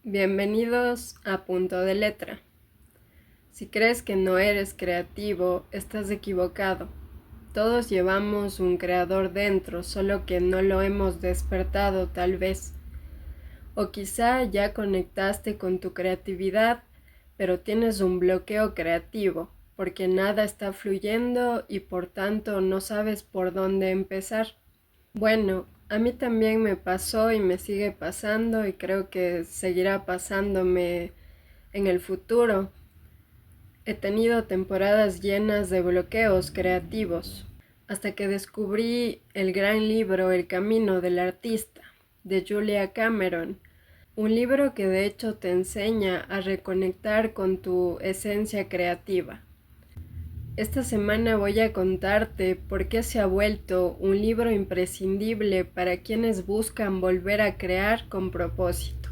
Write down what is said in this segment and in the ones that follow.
Bienvenidos a Punto de Letra. Si crees que no eres creativo, estás equivocado. Todos llevamos un creador dentro, solo que no lo hemos despertado tal vez. O quizá ya conectaste con tu creatividad, pero tienes un bloqueo creativo, porque nada está fluyendo y por tanto no sabes por dónde empezar. Bueno, a mí también me pasó y me sigue pasando y creo que seguirá pasándome en el futuro. He tenido temporadas llenas de bloqueos creativos, hasta que descubrí el gran libro El camino del artista, de Julia Cameron, un libro que de hecho te enseña a reconectar con tu esencia creativa. Esta semana voy a contarte por qué se ha vuelto un libro imprescindible para quienes buscan volver a crear con propósito.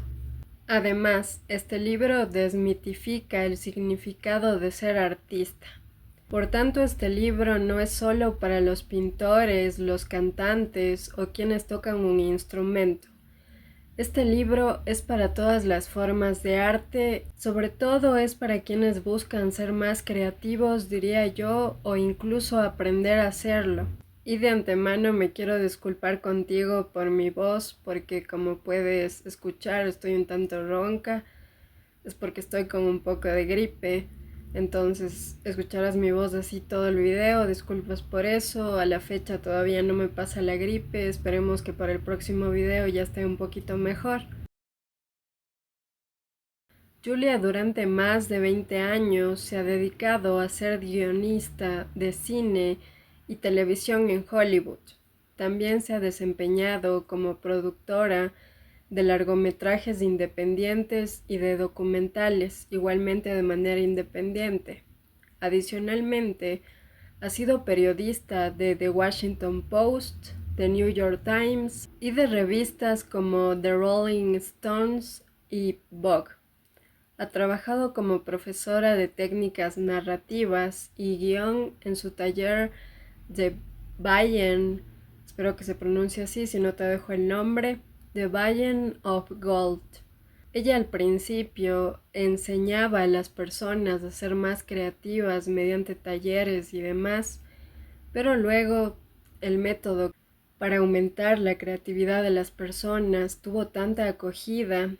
Además, este libro desmitifica el significado de ser artista. Por tanto, este libro no es solo para los pintores, los cantantes o quienes tocan un instrumento. Este libro es para todas las formas de arte, sobre todo es para quienes buscan ser más creativos, diría yo, o incluso aprender a hacerlo. Y de antemano me quiero disculpar contigo por mi voz, porque como puedes escuchar estoy un tanto ronca, es porque estoy con un poco de gripe. Entonces escucharás mi voz así todo el video, disculpas por eso, a la fecha todavía no me pasa la gripe, esperemos que para el próximo video ya esté un poquito mejor. Julia durante más de 20 años se ha dedicado a ser guionista de cine y televisión en Hollywood. También se ha desempeñado como productora de largometrajes independientes y de documentales, igualmente de manera independiente. Adicionalmente, ha sido periodista de The Washington Post, The New York Times y de revistas como The Rolling Stones y Vogue. Ha trabajado como profesora de técnicas narrativas y guión en su taller de Bayern, espero que se pronuncie así, si no te dejo el nombre, The Bayern of Gold. Ella al principio enseñaba a las personas a ser más creativas mediante talleres y demás, pero luego el método para aumentar la creatividad de las personas tuvo tanta acogida.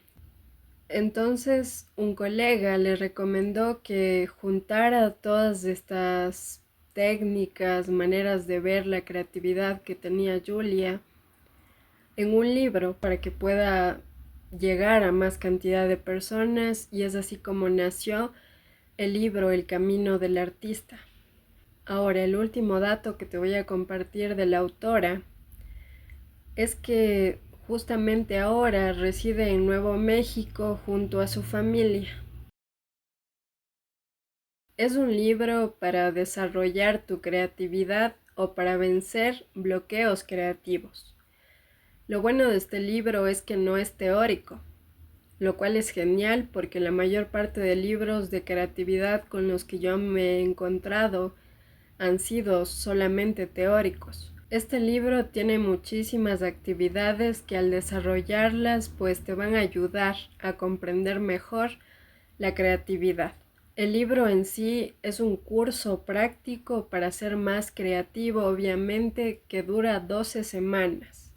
Entonces un colega le recomendó que juntara todas estas técnicas, maneras de ver la creatividad que tenía Julia en un libro para que pueda llegar a más cantidad de personas, y es así como nació el libro El camino del artista. Ahora, el último dato que te voy a compartir de la autora es que justamente ahora reside en Nuevo México junto a su familia. Es un libro para desarrollar tu creatividad o para vencer bloqueos creativos. Lo bueno de este libro es que no es teórico, lo cual es genial porque la mayor parte de libros de creatividad con los que yo me he encontrado han sido solamente teóricos. Este libro tiene muchísimas actividades que al desarrollarlas pues te van a ayudar a comprender mejor la creatividad. El libro en sí es un curso práctico para ser más creativo, obviamente, que dura 12 semanas,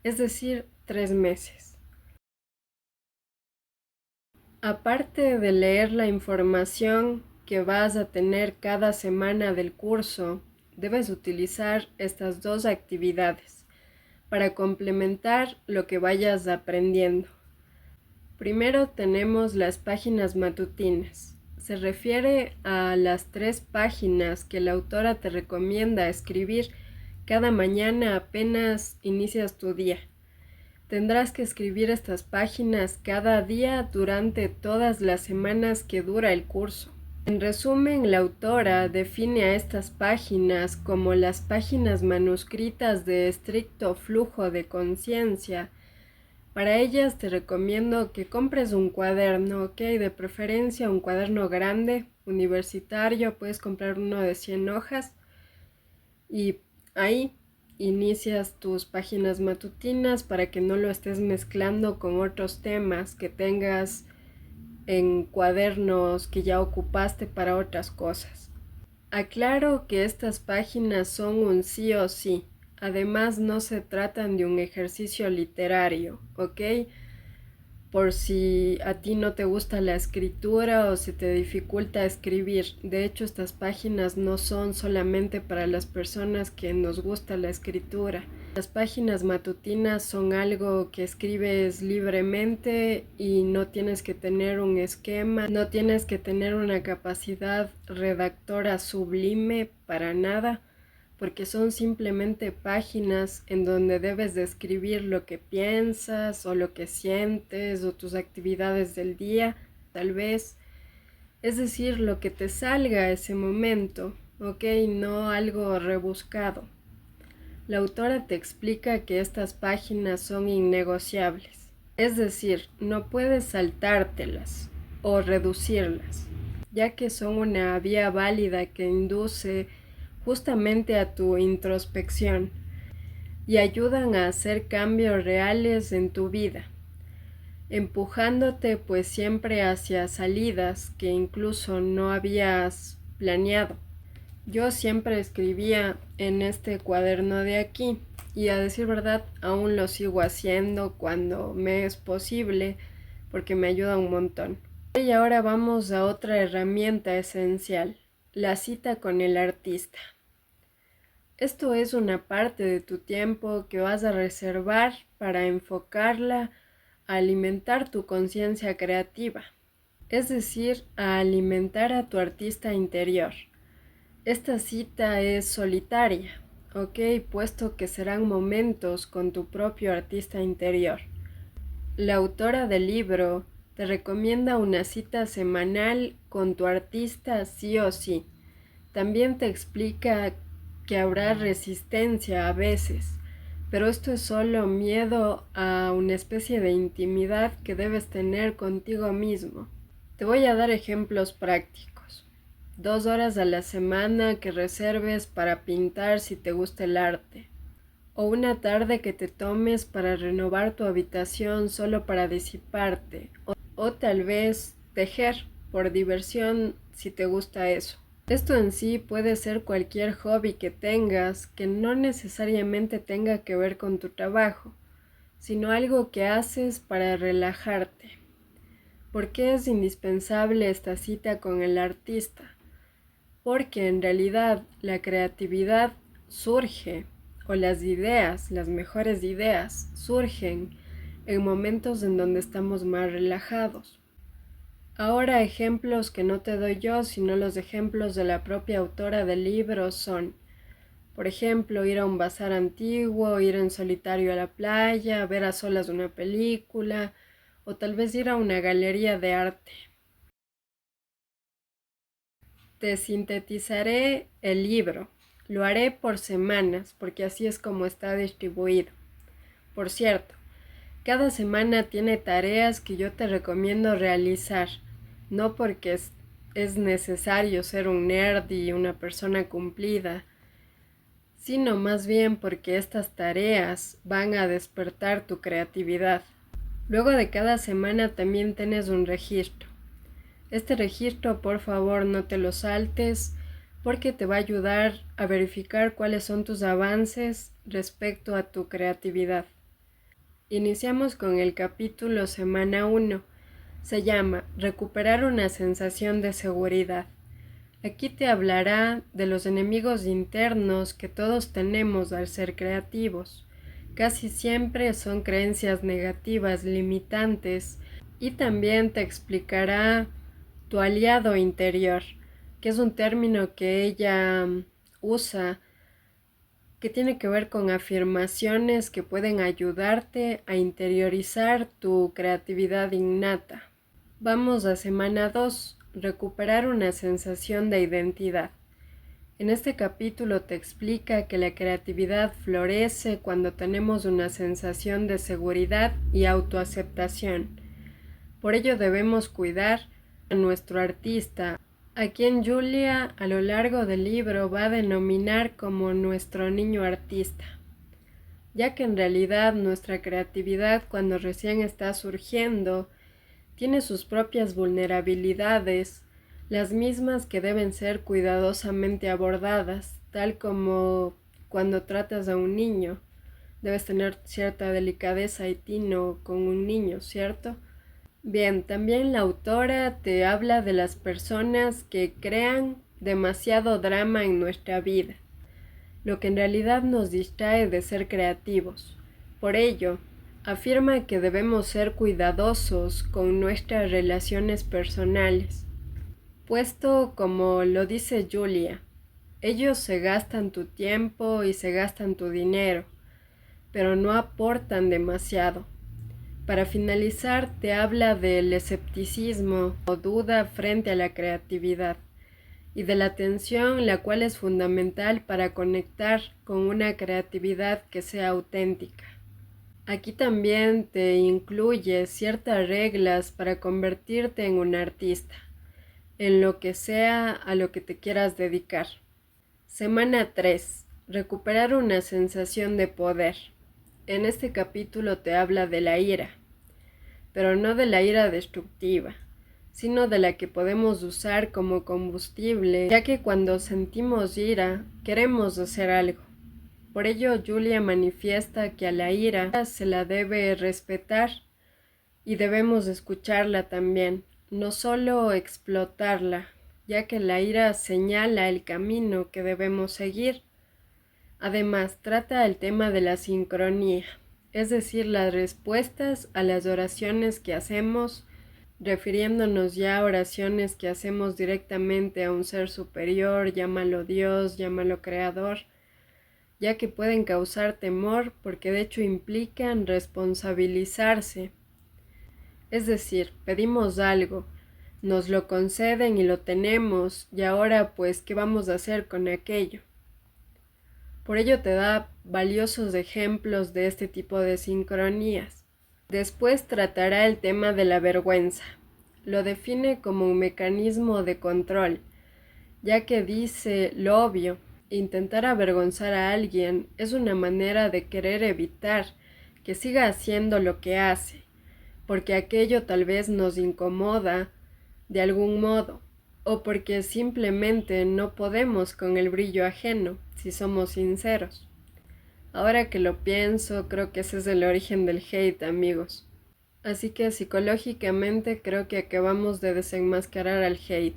es decir, 3 meses. Aparte de leer la información que vas a tener cada semana del curso, debes utilizar estas dos actividades para complementar lo que vayas aprendiendo. Primero tenemos las páginas matutinas. Se refiere a las 3 páginas que la autora te recomienda escribir cada mañana apenas inicias tu día. Tendrás que escribir estas páginas cada día durante todas las semanas que dura el curso. En resumen, la autora define a estas páginas como las páginas manuscritas de estricto flujo de conciencia. Para ellas te recomiendo que compres un cuaderno, ¿ok? De preferencia un cuaderno grande, universitario, puedes comprar uno de 100 hojas y ahí inicias tus páginas matutinas para que no lo estés mezclando con otros temas que tengas en cuadernos que ya ocupaste para otras cosas. Aclaro que estas páginas son un sí o sí. Además, no se tratan de un ejercicio literario, ¿ok? Por si a ti no te gusta la escritura o se te dificulta escribir. De hecho, estas páginas no son solamente para las personas que nos gusta la escritura. Las páginas matutinas son algo que escribes libremente y no tienes que tener un esquema, no tienes que tener una capacidad redactora sublime para nada, porque son simplemente páginas en donde debes de escribir lo que piensas o lo que sientes o tus actividades del día, tal vez. Es decir, lo que te salga ese momento, ¿ok? No algo rebuscado. La autora te explica que estas páginas son innegociables, es decir, no puedes saltártelas o reducirlas, ya que son una vía válida que induce justamente a tu introspección y ayudan a hacer cambios reales en tu vida, empujándote pues siempre hacia salidas que incluso no habías planeado. Yo siempre escribía en este cuaderno de aquí y a decir verdad aún lo sigo haciendo cuando me es posible porque me ayuda un montón. Y ahora vamos a otra herramienta esencial, la cita con el artista. Esto es una parte de tu tiempo que vas a reservar para enfocarla a alimentar tu conciencia creativa, es decir, a alimentar a tu artista interior. Esta cita es solitaria, ¿ok? Puesto que serán momentos con tu propio artista interior. La autora del libro te recomienda una cita semanal con tu artista sí o sí. También te explica que habrá resistencia a veces, pero esto es solo miedo a una especie de intimidad que debes tener contigo mismo. Te voy a dar ejemplos prácticos. 2 horas a la semana que reserves para pintar si te gusta el arte. O una tarde que te tomes para renovar tu habitación solo para disiparte. O tal vez tejer por diversión si te gusta eso. Esto en sí puede ser cualquier hobby que tengas que no necesariamente tenga que ver con tu trabajo, sino algo que haces para relajarte. ¿Por qué es indispensable esta cita con el artista? Porque en realidad la creatividad surge, o las ideas, las mejores ideas, surgen en momentos en donde estamos más relajados. Ahora ejemplos que no te doy yo, sino los ejemplos de la propia autora del libro son, por ejemplo, ir a un bazar antiguo, ir en solitario a la playa, ver a solas una película, o tal vez ir a una galería de arte. Te sintetizaré el libro. Lo haré por semanas, porque así es como está distribuido. Por cierto, cada semana tiene tareas que yo te recomiendo realizar, no porque es necesario ser un nerd y una persona cumplida, sino más bien porque estas tareas van a despertar tu creatividad. Luego de cada semana también tienes un registro. Este registro, por favor, no te lo saltes porque te va a ayudar a verificar cuáles son tus avances respecto a tu creatividad. Iniciamos con el capítulo semana 1. Se llama Recuperar una sensación de seguridad. Aquí te hablará de los enemigos internos que todos tenemos al ser creativos. Casi siempre son creencias negativas limitantes y también te explicará tu aliado interior, que es un término que ella usa, que tiene que ver con afirmaciones que pueden ayudarte a interiorizar tu creatividad innata. Vamos a semana 2, recuperar una sensación de identidad. En este capítulo te explica que la creatividad florece cuando tenemos una sensación de seguridad y autoaceptación. Por ello debemos cuidar a nuestro artista, a quien Julia a lo largo del libro va a denominar como nuestro niño artista. ya que en realidad nuestra creatividad cuando recién está surgiendo tiene sus propias vulnerabilidades, las mismas que deben ser cuidadosamente abordadas, tal como cuando tratas a un niño. Debes tener cierta delicadeza y tino con un niño, ¿cierto? Bien, también la autora te habla de las personas que crean demasiado drama en nuestra vida, lo que en realidad nos distrae de ser creativos. Por ello, afirma que debemos ser cuidadosos con nuestras relaciones personales, puesto como lo dice Julia, ellos se gastan tu tiempo y se gastan tu dinero, pero no aportan demasiado. Para finalizar, te habla del escepticismo o duda frente a la creatividad y de la atención, la cual es fundamental para conectar con una creatividad que sea auténtica. Aquí también te incluye ciertas reglas para convertirte en un artista, en lo que sea a lo que te quieras dedicar. Semana 3. Recuperar una sensación de poder. En este capítulo te habla de la ira, pero no de la ira destructiva, sino de la que podemos usar como combustible, ya que cuando sentimos ira queremos hacer algo. Por ello, Julia manifiesta que a la ira se la debe respetar y debemos escucharla también, no solo explotarla, ya que la ira señala el camino que debemos seguir. Además, trata el tema de la sincronía, es decir, las respuestas a las oraciones que hacemos, refiriéndonos ya a oraciones que hacemos directamente a un ser superior, llámalo Dios, llámalo Creador, ya que pueden causar temor porque de hecho implican responsabilizarse. Es decir, pedimos algo, nos lo conceden y lo tenemos, y ahora pues, ¿qué vamos a hacer con aquello? Por ello te da valiosos ejemplos de este tipo de sincronías. Después tratará el tema de la vergüenza. Lo define como un mecanismo de control, ya que dice lo obvio, intentar avergonzar a alguien es una manera de querer evitar que siga haciendo lo que hace, porque aquello tal vez nos incomoda de algún modo, o porque simplemente no podemos con el brillo ajeno, si somos sinceros. Ahora que lo pienso, creo que ese es el origen del hate, amigos. Así que psicológicamente creo que acabamos de desenmascarar al hate.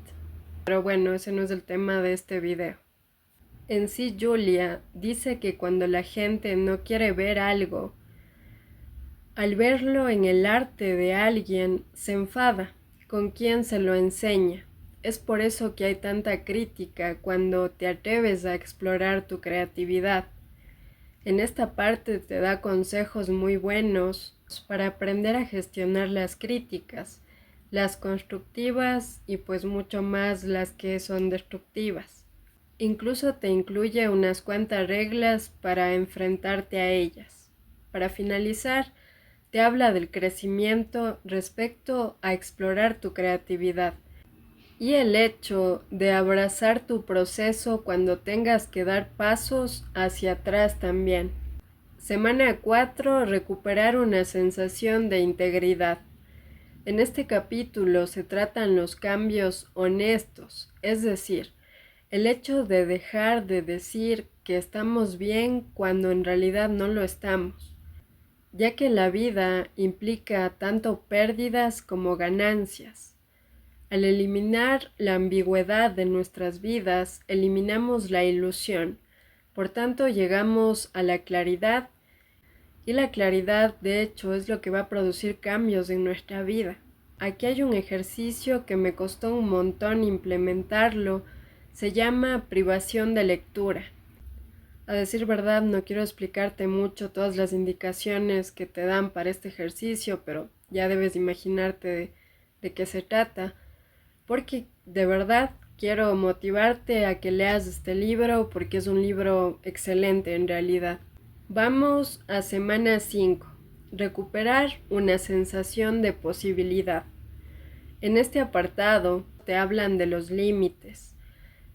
Pero bueno, ese no es el tema de este video. En sí, Julia dice que cuando la gente no quiere ver algo, al verlo en el arte de alguien, se enfada con quien se lo enseña. Es por eso que hay tanta crítica cuando te atreves a explorar tu creatividad. En esta parte te da consejos muy buenos para aprender a gestionar las críticas, las constructivas y pues mucho más las que son destructivas. Incluso te incluye unas cuantas reglas para enfrentarte a ellas. Para finalizar, te habla del crecimiento respecto a explorar tu creatividad y el hecho de abrazar tu proceso cuando tengas que dar pasos hacia atrás también. Semana 4. Recuperar una sensación de integridad. En este capítulo se tratan los cambios honestos, es decir, el hecho de dejar de decir que estamos bien cuando en realidad no lo estamos, ya que la vida implica tanto pérdidas como ganancias. Al eliminar la ambigüedad de nuestras vidas, eliminamos la ilusión, por tanto llegamos a la claridad, y la claridad de hecho es lo que va a producir cambios en nuestra vida. Aquí hay un ejercicio que me costó un montón implementarlo, se llama privación de lectura. A decir verdad, no quiero explicarte mucho todas las indicaciones que te dan para este ejercicio, pero ya debes imaginarte de qué se trata, porque de verdad quiero motivarte a que leas este libro, porque es un libro excelente en realidad. Vamos a semana 5. Recuperar una sensación de posibilidad. En este apartado te hablan de los límites.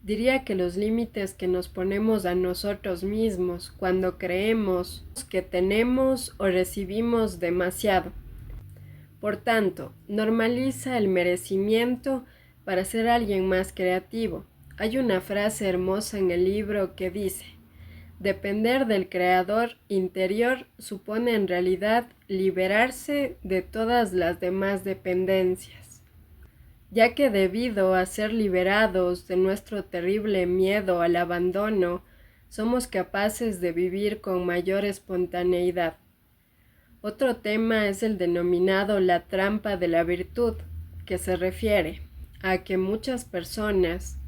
Diría que los límites que nos ponemos a nosotros mismos cuando creemos que tenemos o recibimos demasiado. Por tanto, normaliza el merecimiento para ser alguien más creativo. Hay una frase hermosa en el libro que dice: depender del creador interior supone en realidad liberarse de todas las demás dependencias, ya que debido a ser liberados de nuestro terrible miedo al abandono, somos capaces de vivir con mayor espontaneidad. Otro tema es el denominado la trampa de la virtud, que se refiere a que muchas personas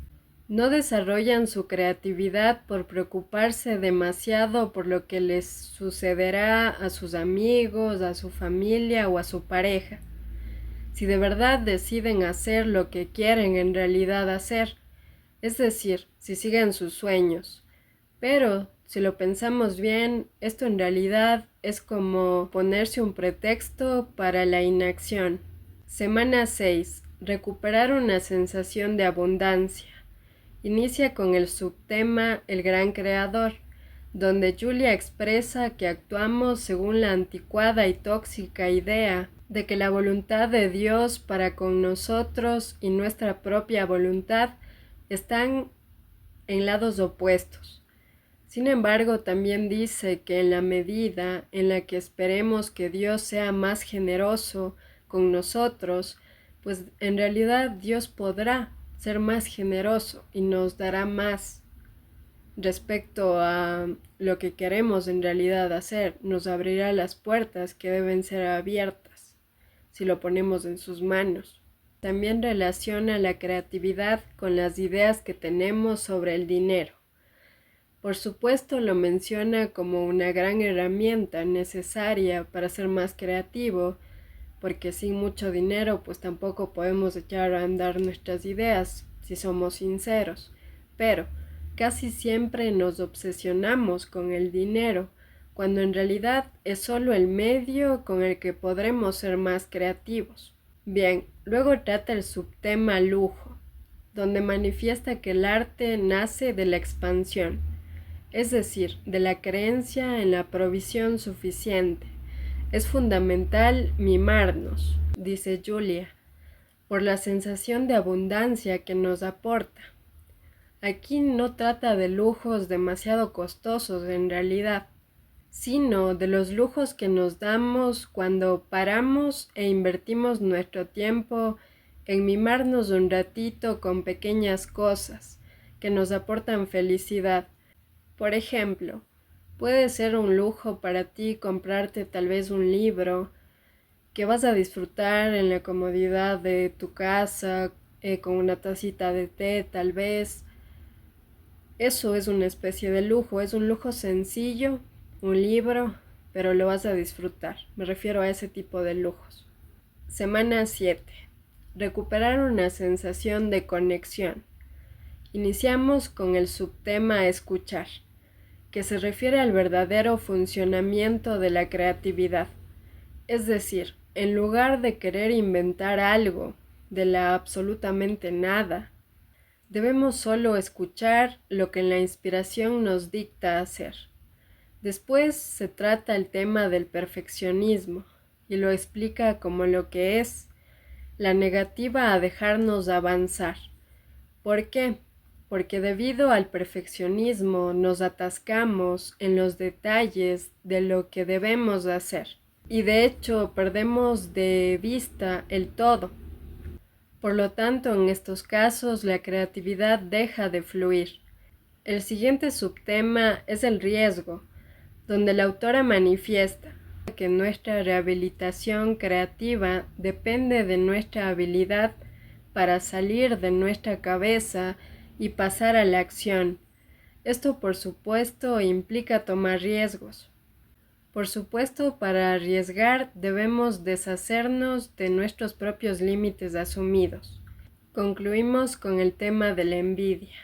no desarrollan su creatividad por preocuparse demasiado por lo que les sucederá a sus amigos, a su familia o a su pareja. Si de verdad deciden hacer lo que quieren en realidad hacer, es decir, si siguen sus sueños. Pero, si lo pensamos bien, esto en realidad es como ponerse un pretexto para la inacción. Semana 6. Recuperar una sensación de abundancia. Inicia con el subtema El gran creador, donde Julia expresa que actuamos según la anticuada y tóxica idea de que la voluntad de Dios para con nosotros y nuestra propia voluntad están en lados opuestos. Sin embargo, también dice que en la medida en la que esperemos que Dios sea más generoso con nosotros, pues en realidad Dios podrá ser más generoso y nos dará más respecto a lo que queremos en realidad hacer. Nos abrirá las puertas que deben ser abiertas si lo ponemos en sus manos. También relaciona la creatividad con las ideas que tenemos sobre el dinero. Por supuesto, lo menciona como una gran herramienta necesaria para ser más creativo, porque sin mucho dinero pues tampoco podemos echar a andar nuestras ideas, si somos sinceros. Pero casi siempre nos obsesionamos con el dinero, cuando en realidad es solo el medio con el que podremos ser más creativos. Bien, luego trata el subtema lujo, donde manifiesta que el arte nace de la expansión, es decir, de la creencia en la provisión suficiente. Es fundamental mimarnos, dice Julia, por la sensación de abundancia que nos aporta. Aquí no trata de lujos demasiado costosos en realidad, sino de los lujos que nos damos cuando paramos e invertimos nuestro tiempo en mimarnos un ratito con pequeñas cosas que nos aportan felicidad. Por ejemplo, puede ser un lujo para ti comprarte tal vez un libro que vas a disfrutar en la comodidad de tu casa, con una tacita de té tal vez. Eso es una especie de lujo, es un lujo sencillo, un libro, pero lo vas a disfrutar. Me refiero a ese tipo de lujos. Semana 7. Recuperar una sensación de conexión. Iniciamos con el subtema escuchar, que se refiere al verdadero funcionamiento de la creatividad. Es decir, en lugar de querer inventar algo de la absolutamente nada, debemos solo escuchar lo que la inspiración nos dicta hacer. Después se trata el tema del perfeccionismo y lo explica como lo que es la negativa a dejarnos avanzar. ¿Por qué? Porque debido al perfeccionismo nos atascamos en los detalles de lo que debemos hacer y de hecho perdemos de vista el todo. Por lo tanto, en estos casos la creatividad deja de fluir. El siguiente subtema es el riesgo, donde la autora manifiesta que nuestra rehabilitación creativa depende de nuestra habilidad para salir de nuestra cabeza y pasar a la acción. Esto, por supuesto, implica tomar riesgos. Por supuesto, para arriesgar debemos deshacernos de nuestros propios límites asumidos. Concluimos con el tema de la envidia.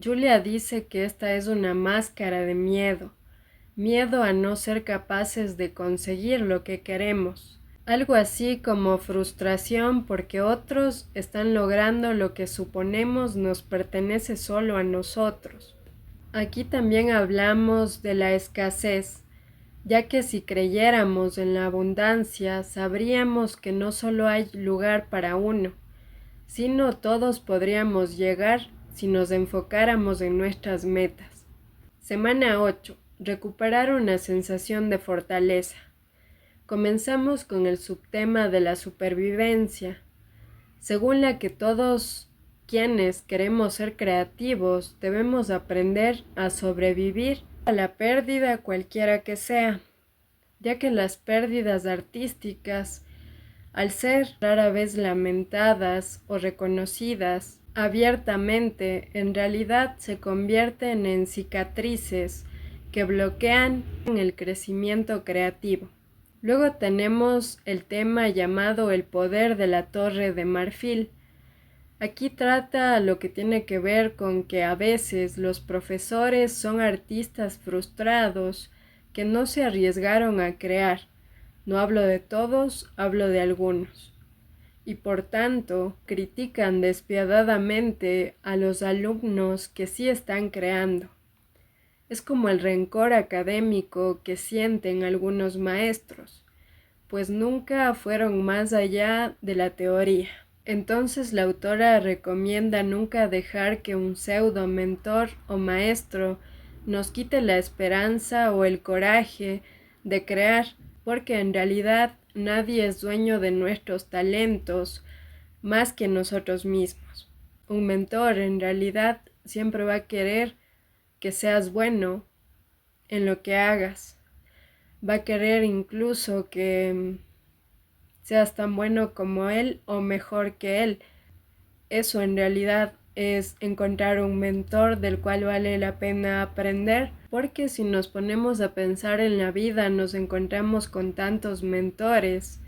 Julia dice que esta es una máscara de miedo a no ser capaces de conseguir lo que queremos, Algo así como frustración porque otros están logrando lo que suponemos nos pertenece solo a nosotros. Aquí también hablamos de la escasez, ya que si creyéramos en la abundancia, sabríamos que no solo hay lugar para uno, sino todos podríamos llegar si nos enfocáramos en nuestras metas. Semana 8. Recuperar una sensación de fortaleza. Comenzamos con el subtema de la supervivencia, según la que todos quienes queremos ser creativos debemos aprender a sobrevivir a la pérdida cualquiera que sea, ya que las pérdidas artísticas, al ser rara vez lamentadas o reconocidas abiertamente, en realidad se convierten en cicatrices que bloquean el crecimiento creativo. Luego tenemos el tema llamado el poder de la Torre de Marfil. Aquí trata lo que tiene que ver con que a veces los profesores son artistas frustrados que no se arriesgaron a crear. No hablo de todos, hablo de algunos. Y por tanto, critican despiadadamente a los alumnos que sí están creando. Es como el rencor académico que sienten algunos maestros, pues nunca fueron más allá de la teoría. Entonces la autora recomienda nunca dejar que un pseudo mentor o maestro nos quite la esperanza o el coraje de crear, porque en realidad nadie es dueño de nuestros talentos más que nosotros mismos. Un mentor en realidad siempre va a querer que seas bueno en lo que hagas. Va a querer incluso que seas tan bueno como él o mejor que él. Eso en realidad es encontrar un mentor del cual vale la pena aprender, porque si nos ponemos a pensar en la vida nos encontramos con tantos mentores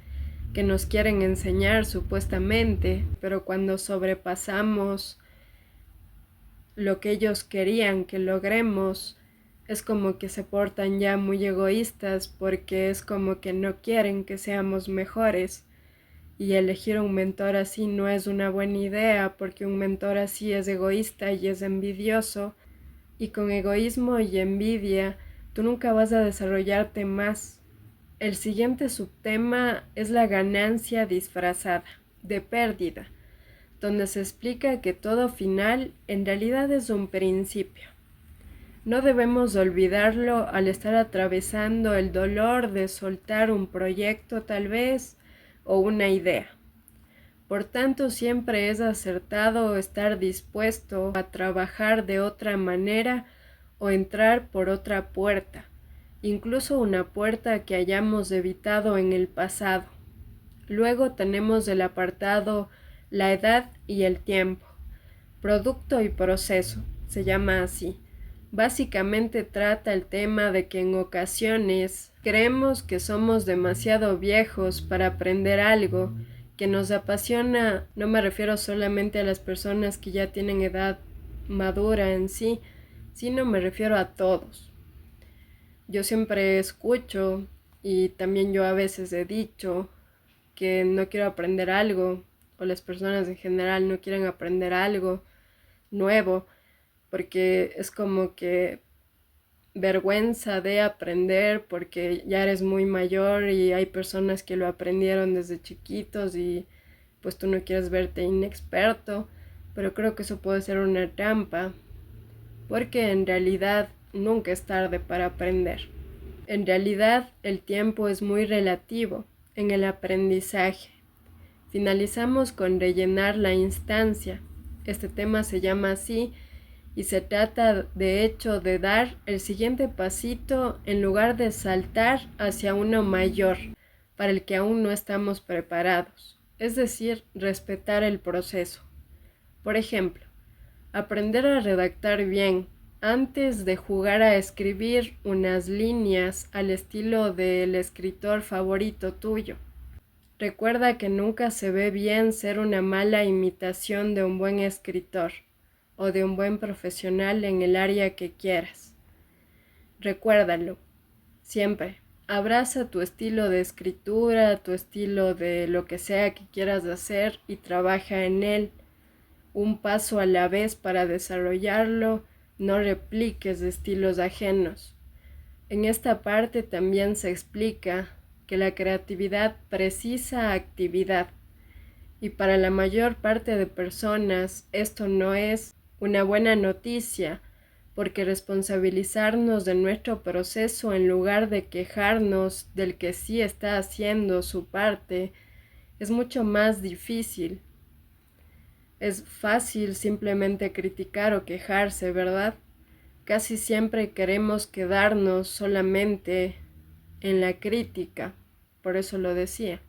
que nos quieren enseñar supuestamente, pero cuando sobrepasamos lo que ellos querían que logremos, es como que se portan ya muy egoístas porque es como que no quieren que seamos mejores. Y elegir un mentor así no es una buena idea porque un mentor así es egoísta y es envidioso. Y con egoísmo y envidia tú nunca vas a desarrollarte más. El siguiente subtema es la ganancia disfrazada, de pérdida, donde se explica que todo final en realidad es un principio. No debemos olvidarlo al estar atravesando el dolor de soltar un proyecto tal vez o una idea. Por tanto, siempre es acertado estar dispuesto a trabajar de otra manera o entrar por otra puerta, incluso una puerta que hayamos evitado en el pasado. Luego tenemos el apartado la edad y el tiempo, producto y proceso, se llama así. Básicamente trata el tema de que en ocasiones creemos que somos demasiado viejos para aprender algo que nos apasiona. No me refiero solamente a las personas que ya tienen edad madura en sí, sino me refiero a todos. Yo siempre escucho y también yo a veces he dicho que no quiero aprender algo, o las personas en general no quieren aprender algo nuevo, porque es como que vergüenza de aprender porque ya eres muy mayor y hay personas que lo aprendieron desde chiquitos y pues tú no quieres verte inexperto, pero creo que eso puede ser una trampa, porque en realidad nunca es tarde para aprender. En realidad el tiempo es muy relativo en el aprendizaje. Finalizamos con rellenar la instancia. Este tema se llama así y se trata de hecho de dar el siguiente pasito en lugar de saltar hacia uno mayor para el que aún no estamos preparados, es decir, respetar el proceso. Por ejemplo, aprender a redactar bien antes de jugar a escribir unas líneas al estilo del escritor favorito tuyo. Recuerda que nunca se ve bien ser una mala imitación de un buen escritor o de un buen profesional en el área que quieras. Recuérdalo, siempre, Abraza tu estilo de escritura, tu estilo de lo que sea que quieras hacer y trabaja en él, un paso a la vez para desarrollarlo, no repliques estilos ajenos. En esta parte también se explica que la creatividad precisa actividad y para la mayor parte de personas esto no es una buena noticia porque responsabilizarnos de nuestro proceso en lugar de quejarnos del que sí está haciendo su parte es mucho más difícil. Es fácil simplemente criticar o quejarse, ¿verdad? Casi siempre queremos quedarnos solamente en la crítica, por eso lo decía.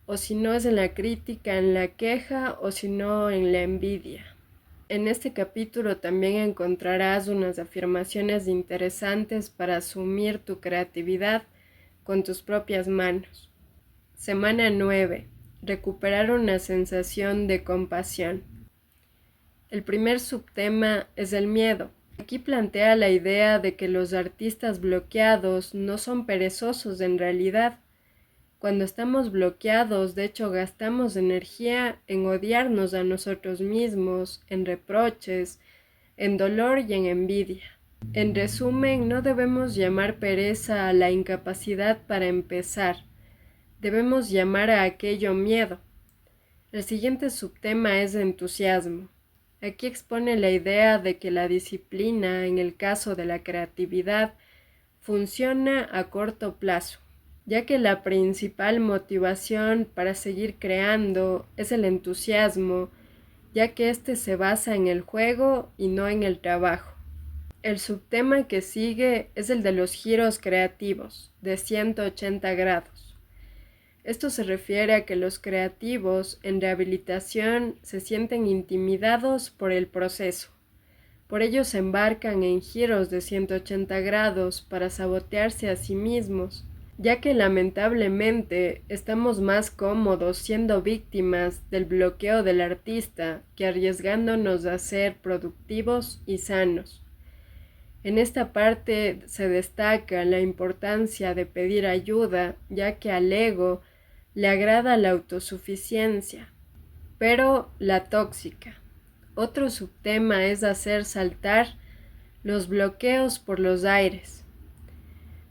O si no es en la crítica, en la queja, o si no en la envidia. En este capítulo también encontrarás unas afirmaciones interesantes para asumir tu creatividad con tus propias manos. Semana 9. Recuperar una sensación de compasión. El primer subtema es el miedo. Aquí plantea la idea de que los artistas bloqueados no son perezosos en realidad. Cuando estamos bloqueados, de hecho, gastamos energía en odiarnos a nosotros mismos, en reproches, en dolor y en envidia. En resumen, no debemos llamar pereza a la incapacidad para empezar. Debemos llamar a aquello miedo. El siguiente subtema es entusiasmo. Aquí expone la idea de que la disciplina, en el caso de la creatividad, funciona a corto plazo, ya que la principal motivación para seguir creando es el entusiasmo, ya que éste se basa en el juego y no en el trabajo. El subtema que sigue es el de los giros creativos, de 180 grados. Esto se refiere a que los creativos en rehabilitación se sienten intimidados por el proceso. Por ello se embarcan en giros de 180 grados para sabotearse a sí mismos, ya que lamentablemente estamos más cómodos siendo víctimas del bloqueo del artista que arriesgándonos a ser productivos y sanos. En esta parte se destaca la importancia de pedir ayuda, ya que al ego le agrada la autosuficiencia, pero la tóxica. Otro subtema es hacer saltar los bloqueos por los aires.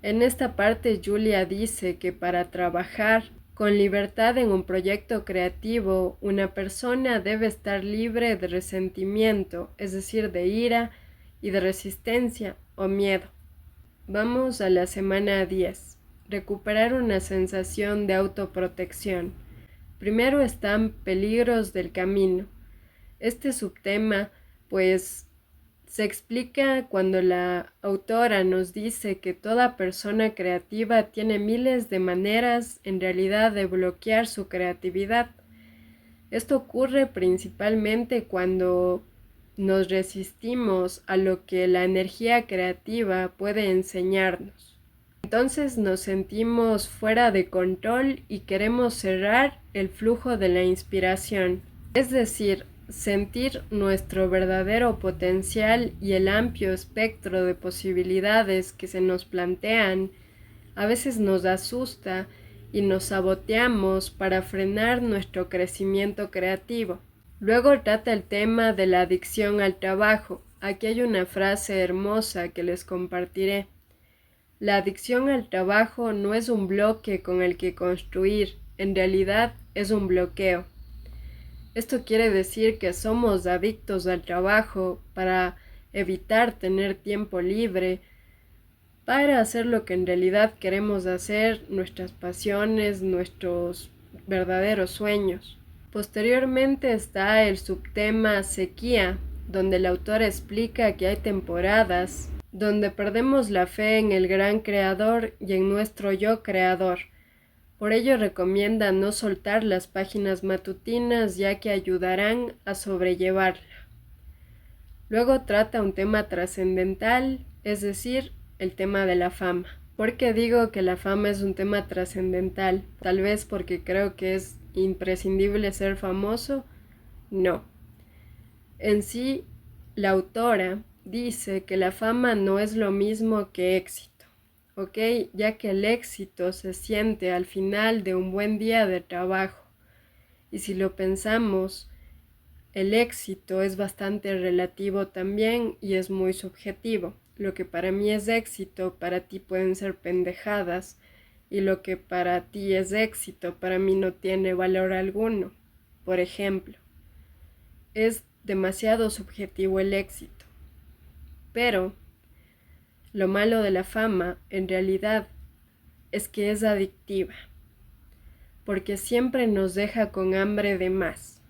En esta parte Julia dice que para trabajar con libertad en un proyecto creativo, una persona debe estar libre de resentimiento, es decir, de ira y de resistencia o miedo. Vamos a la semana 10. Recuperar una sensación de autoprotección. Primero están peligros del camino. Este subtema, pues, se explica cuando la autora nos dice que toda persona creativa tiene miles de maneras en realidad de bloquear su creatividad. Esto ocurre principalmente cuando nos resistimos a lo que la energía creativa puede enseñarnos. Entonces nos sentimos fuera de control y queremos cerrar el flujo de la inspiración, es decir, sentir nuestro verdadero potencial y el amplio espectro de posibilidades que se nos plantean. A veces nos asusta y nos saboteamos para frenar nuestro crecimiento creativo. Luego trata el tema de la adicción al trabajo. Aquí hay una frase hermosa que les compartiré. La adicción al trabajo no es un bloque con el que construir, en realidad es un bloqueo. Esto quiere decir que somos adictos al trabajo para evitar tener tiempo libre, para hacer lo que en realidad queremos hacer, nuestras pasiones, nuestros verdaderos sueños. Posteriormente está el subtema sequía, donde el autor explica que hay temporadas donde perdemos la fe en el gran creador y en nuestro yo creador. Por ello recomienda no soltar las páginas matutinas ya que ayudarán a sobrellevarla. Luego trata un tema trascendental, es decir, el tema de la fama. ¿Por qué digo que la fama es un tema trascendental? Tal vez porque creo que es imprescindible ser famoso. No. En sí, la autora dice que la fama no es lo mismo que éxito. ¿ok? Ya que el éxito se siente al final de un buen día de trabajo. Y si lo pensamos, el éxito es bastante relativo también y es muy subjetivo. Lo que para mí es éxito, para ti pueden ser pendejadas, y lo que para ti es éxito, para mí no tiene valor alguno. Por ejemplo, es demasiado subjetivo el éxito. Pero lo malo de la fama, en realidad, es que es adictiva, porque siempre nos deja con hambre de más.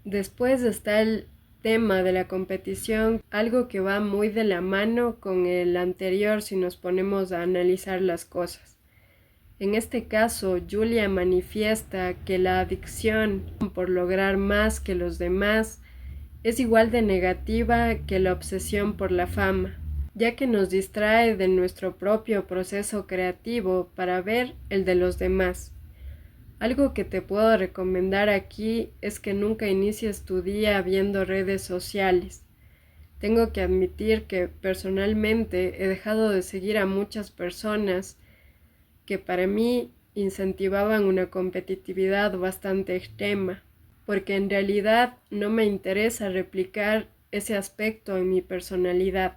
Después está el tema de la competición, algo que va muy de la mano con el anterior si nos ponemos a analizar las cosas. En este caso, Julia manifiesta que la adicción por lograr más que los demás es igual de negativa que la obsesión por la fama, ya que nos distrae de nuestro propio proceso creativo para ver el de los demás. Algo que te puedo recomendar aquí es que nunca inicies tu día viendo redes sociales. Tengo que admitir que personalmente he dejado de seguir a muchas personas que para mí incentivaban una competitividad bastante extrema, porque en realidad no me interesa replicar ese aspecto en mi personalidad,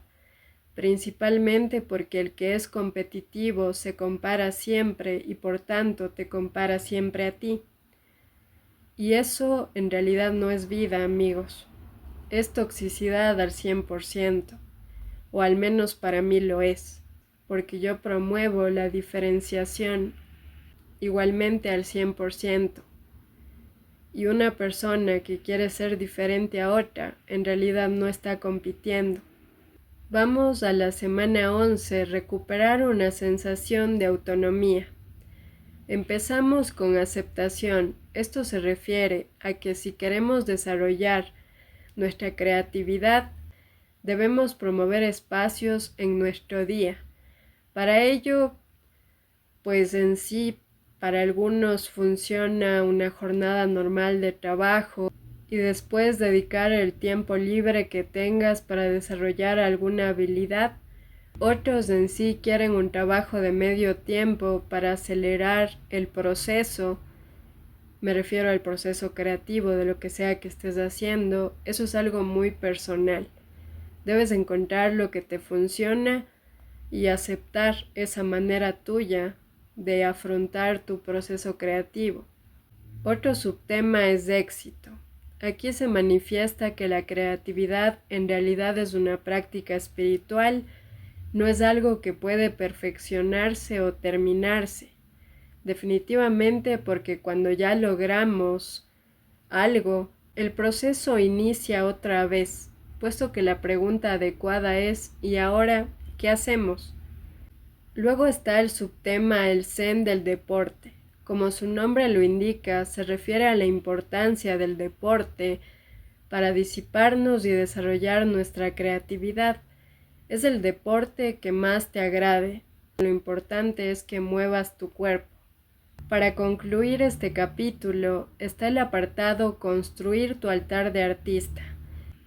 principalmente porque el que es competitivo se compara siempre y por tanto te compara siempre a ti. Y eso en realidad no es vida, amigos. Es toxicidad al 100%, o al menos para mí lo es, porque yo promuevo la diferenciación igualmente al 100%. Y una persona que quiere ser diferente a otra, en realidad no está compitiendo. Vamos a la semana 11, recuperar una sensación de autonomía. Empezamos con aceptación. Esto se refiere a que si queremos desarrollar nuestra creatividad, debemos promover espacios en nuestro día. Para ello, pues en sí, para algunos funciona una jornada normal de trabajo y después dedicar el tiempo libre que tengas para desarrollar alguna habilidad. Otros en sí quieren un trabajo de medio tiempo para acelerar el proceso. Me refiero al proceso creativo de lo que sea que estés haciendo. Eso es algo muy personal. Debes encontrar lo que te funciona y aceptar esa manera tuya de afrontar tu proceso creativo. Otro subtema es éxito. Aquí se manifiesta que la creatividad en realidad es una práctica espiritual, no es algo que puede perfeccionarse o terminarse. Definitivamente porque cuando ya logramos algo, el proceso inicia otra vez, puesto que la pregunta adecuada es ¿y ahora qué hacemos? Luego está el subtema el zen del deporte. Como su nombre lo indica, se refiere a la importancia del deporte para disiparnos y desarrollar nuestra creatividad. Es el deporte que más te agrade. Lo importante es que muevas tu cuerpo. Para concluir este capítulo está el apartado Construir tu altar de artista.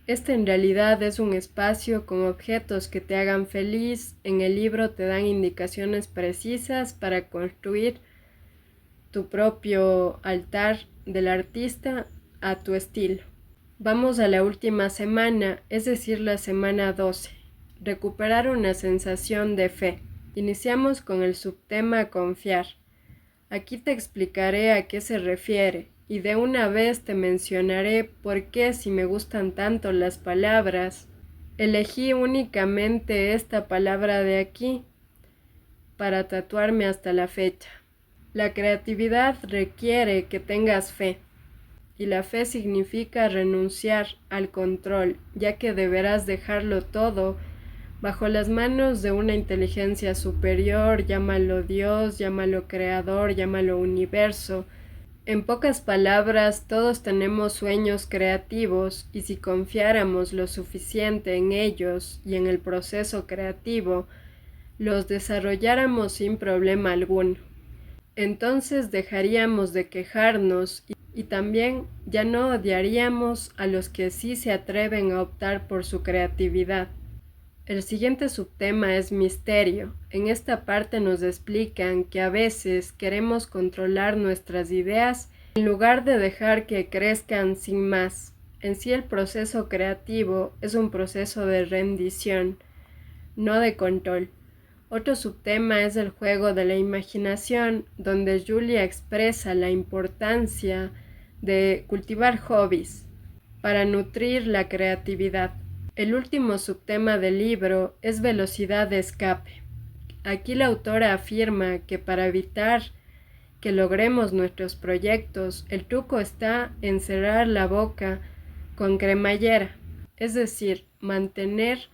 Este en realidad es un espacio con objetos que te hagan feliz. En el libro te dan indicaciones precisas para construir tu propio altar del artista a tu estilo. Vamos a la última semana, es decir, la semana 12. Recuperar una sensación de fe. Iniciamos con el subtema confiar. Aquí te explicaré a qué se refiere y de una vez te mencionaré por qué, si me gustan tanto las palabras, elegí únicamente esta palabra de aquí para tatuarme hasta la fecha. La creatividad requiere que tengas fe, y la fe significa renunciar al control, ya que deberás dejarlo todo bajo las manos de una inteligencia superior, llámalo Dios, llámalo Creador, llámalo Universo. En pocas palabras, todos tenemos sueños creativos y si confiáramos lo suficiente en ellos y en el proceso creativo, los desarrolláramos sin problema alguno. Entonces dejaríamos de quejarnos y también ya no odiaríamos a los que sí se atreven a optar por su creatividad. El siguiente subtema es misterio. En esta parte nos explican que a veces queremos controlar nuestras ideas en lugar de dejar que crezcan sin más. En sí el proceso creativo es un proceso de rendición, no de control. Otro subtema es el juego de la imaginación, donde Julia expresa la importancia de cultivar hobbies para nutrir la creatividad. El último subtema del libro es velocidad de escape. Aquí la autora afirma que para evitar que logremos nuestros proyectos, el truco está en cerrar la boca con cremallera, es decir, mantener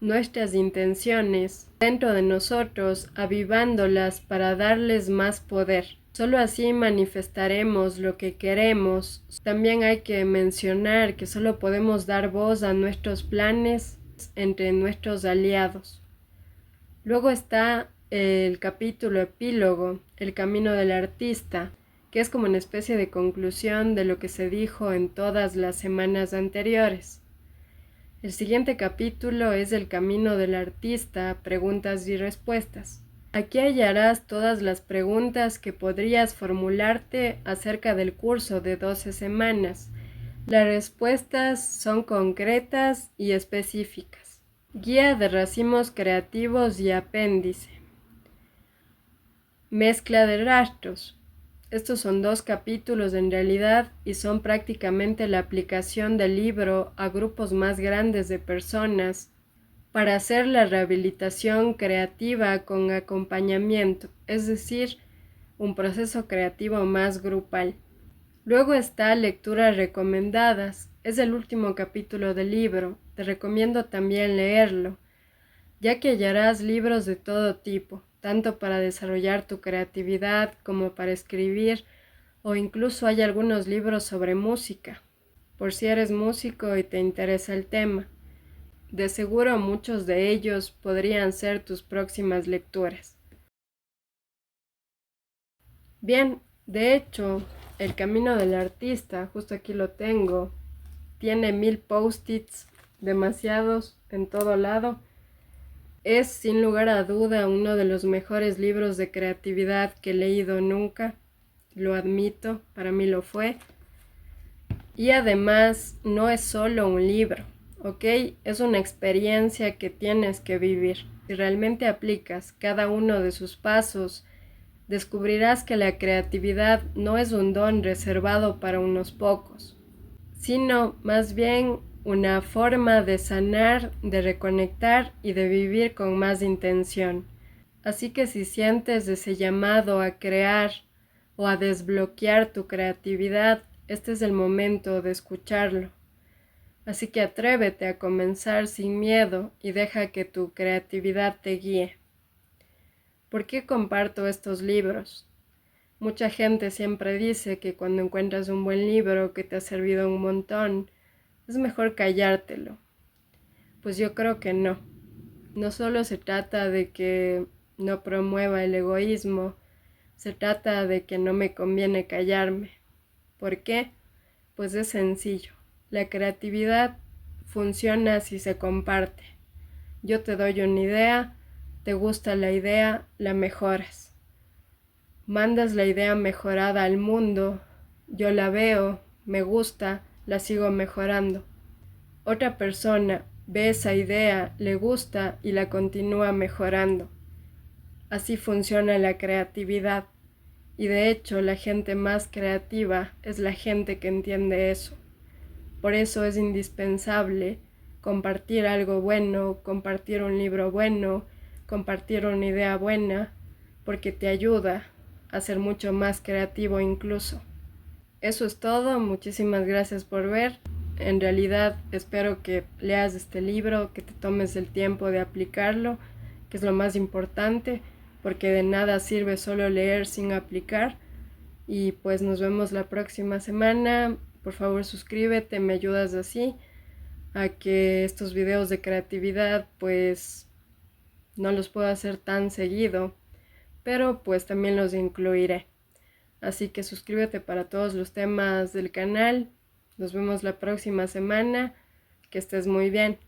nuestras intenciones dentro de nosotros, avivándolas para darles más poder. Solo así manifestaremos lo que queremos. También hay que mencionar que solo podemos dar voz a nuestros planes entre nuestros aliados. Luego está el capítulo epílogo, El camino del artista, que es como una especie de conclusión de lo que se dijo en todas las semanas anteriores. El siguiente capítulo es El camino del artista, preguntas y respuestas. Aquí hallarás todas las preguntas que podrías formularte acerca del curso de 12 semanas. Las respuestas son concretas y específicas. Guía de racimos creativos y apéndice. Mezcla de rastros. Estos son 2 capítulos en realidad y son prácticamente la aplicación del libro a grupos más grandes de personas para hacer la rehabilitación creativa con acompañamiento, es decir, un proceso creativo más grupal. Luego está lecturas recomendadas, es el último capítulo del libro, te recomiendo también leerlo, ya que hallarás libros de todo tipo, tanto para desarrollar tu creatividad como para escribir, o incluso hay algunos libros sobre música, por si eres músico y te interesa el tema. De seguro muchos de ellos podrían ser tus próximas lecturas. Bien, de hecho, El camino del artista, justo aquí lo tengo, tiene 1000 post-its, demasiados en todo lado. Es sin lugar a duda uno de los mejores libros de creatividad que he leído nunca, lo admito, para mí lo fue. Y además no es solo un libro, ¿ok? Es una experiencia que tienes que vivir. Si realmente aplicas cada uno de sus pasos, descubrirás que la creatividad no es un don reservado para unos pocos, sino más bien una forma de sanar, de reconectar y de vivir con más intención. Así que si sientes ese llamado a crear o a desbloquear tu creatividad, este es el momento de escucharlo. Así que atrévete a comenzar sin miedo y deja que tu creatividad te guíe. ¿Por qué comparto estos libros? Mucha gente siempre dice que cuando encuentras un buen libro que te ha servido un montón, es mejor callártelo. Pues yo creo que no. No solo se trata de que no promueva el egoísmo, se trata de que no me conviene callarme. ¿Por qué? Pues es sencillo. La creatividad funciona si se comparte. Yo te doy una idea, te gusta la idea, la mejoras. Mandas la idea mejorada al mundo, yo la veo, me gusta, la sigo mejorando. Otra persona ve esa idea, le gusta y la continúa mejorando. Así funciona la creatividad. Y de hecho la gente más creativa es la gente que entiende eso. Por eso es indispensable compartir algo bueno, compartir un libro bueno, compartir una idea buena, porque te ayuda a ser mucho más creativo incluso. Eso es todo, muchísimas gracias por ver. En realidad espero que leas este libro, que te tomes el tiempo de aplicarlo, que es lo más importante, porque de nada sirve solo leer sin aplicar. Y pues nos vemos la próxima semana. Por favor suscríbete, me ayudas así a que estos videos de creatividad pues no los puedo hacer tan seguido, pero pues también los incluiré. Así que suscríbete para todos los temas del canal. Nos vemos la próxima semana. Que estés muy bien.